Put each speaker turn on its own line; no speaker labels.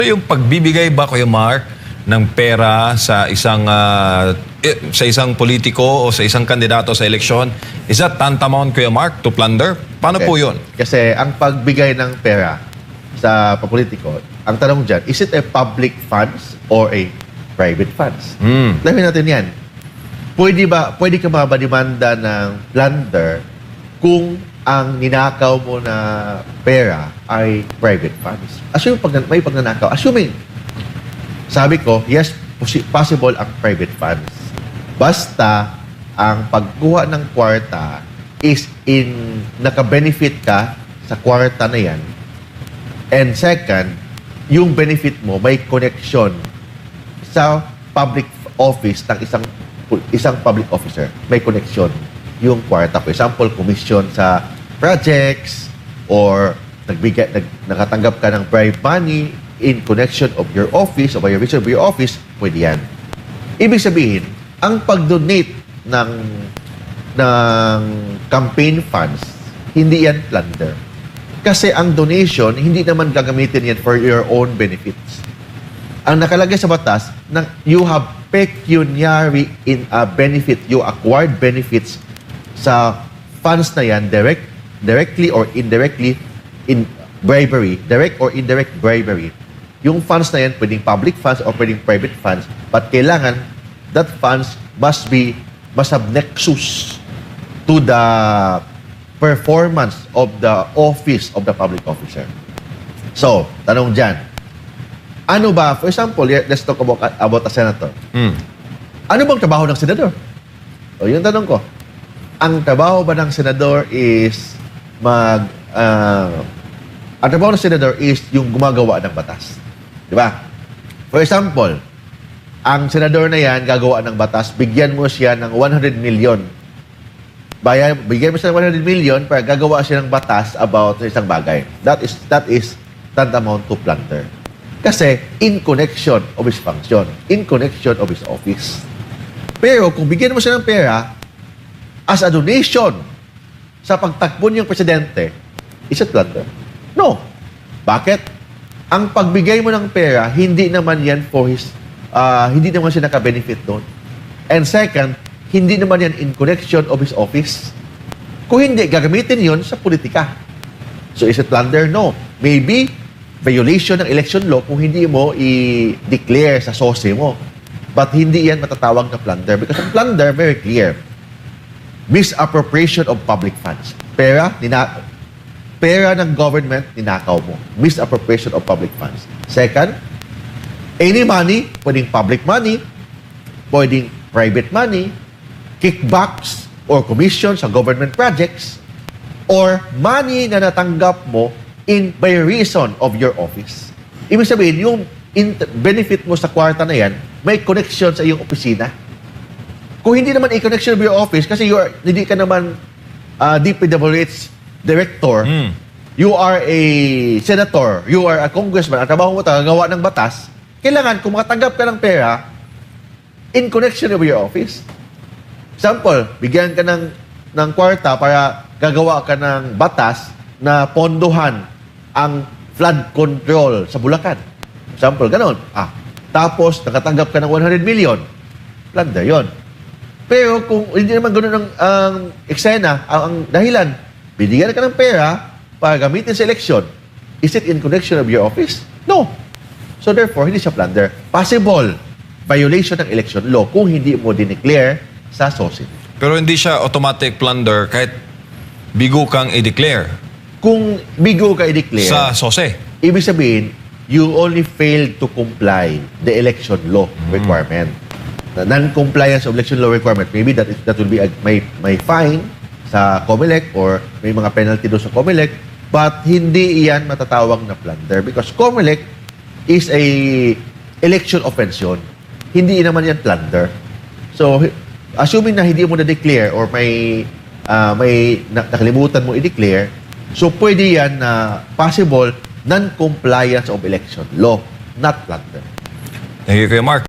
Yung pagbibigay ba, Kuya Mark, ng pera sa isang politiko o sa isang kandidato sa eleksyon, is that tantamount, Kuya Mark, to plunder? Paano po yun?
Kasi ang pagbigay ng pera sa politiko, ang tanong dyan, is it a public funds or a private funds? Lamin natin yan. Pwede ka mabadimanda ng plunder kung ang ninakaw mo na pera ay private funds. May pagnanakaw. Assuming, sabi ko, yes, possible ang private funds. Basta, ang pagkuha ng kwarta is naka-benefit ka sa kwarta na yan. And second, yung benefit mo may connection sa public office ng isang public officer. May connection yung kwarta. For example, commission sa projects or nakatanggap ka ng bribe money in connection of your office or by your vision of your office, pwede yan. Ibig sabihin, ang pag-donate ng campaign funds, hindi yan plunder. Kasi ang donation, hindi naman gagamitin yan for your own benefits. Ang nakalagay sa batas, you have pecuniary in a benefit, you acquired benefits sa funds na yan, directly or indirectly in bribery, direct or indirect bribery. Yung funds na yan, pwedeng public funds or pwedeng private funds, but kailangan that funds must have nexus to the performance of the office of the public officer. So, tanong dyan, ano ba, for example, let's talk about a senator. Ano bang trabaho ng senador? O, yung tanong ko, ang trabaho ba ng senador is ang trabaho ng senador is yung gumagawa ng batas. Di ba? For example, ang senador na yan gagawa ng batas, bigyan mo siya ng 100 million. Bigyan mo siya ng 100 million para gagawa siya ng batas about isang bagay. That is tantamount to plunder. Kasi in connection of his function, in connection of his office. Pero kung bigyan mo siya ng pera, as a donation sa pagtakbo niyong presidente, is it plunder? No. Bakit? Ang pagbigay mo ng pera, hindi naman yan for hindi naman siya naka-benefit doon. And second, hindi naman yan in connection of his office. Kung hindi, gagamitin yon sa politika. So is it plunder? No. Maybe violation ng election law kung hindi mo i-declare sa SOSE mo. But hindi yan matatawag na plunder because ang plunder, very clear. Misappropriation of public funds. Pera ng government, ninakaw mo. Misappropriation of public funds. Second, any money, pwedeng public money, pwedeng private money, kickbacks or commission sa government projects, or money na natanggap mo by reason of your office. Ibig sabihin, yung benefit mo sa kwarta na yan, may connection sa iyong opisina. Kung hindi naman i-connection with your office, kasi hindi ka naman DPWH director, you are a senator, you are a congressman, ang trabaho mo gawa ng batas, kailangan kung makatanggap ka ng pera in connection with your office. Example, bigyan ka ng kwarta para gagawa ka ng batas na pondohan ang flood control sa Bulacan. Example, ganon. Tapos, nakatanggap ka ng 100 million. Plunder yon. Pero kung hindi naman ganoon ang eksena, ang dahilan, binigyan ka ng pera para gamitin sa eleksyon, is it in connection of your office? No. So therefore, hindi siya plunder. Possible violation ng election law kung hindi mo dineclare sa SOSE.
Pero hindi siya automatic plunder kahit bigo kang i-declare.
Kung bigo ka i-declare
sa SOSE, ibig
sabihin, you only failed to comply the election law requirement. The non-compliance of election law requirement, maybe that will be may fine sa COMELEC or may mga penalty doon sa COMELEC, but hindi iyan matatawag na plunder because COMELEC is a election offense yun. Hindi naman yan plunder. So, assuming na hindi mo na-declare or may nakalimutan mo i-declare, so pwede yan na possible non-compliance of election law, not plunder.
Thank you, Kuya Mark.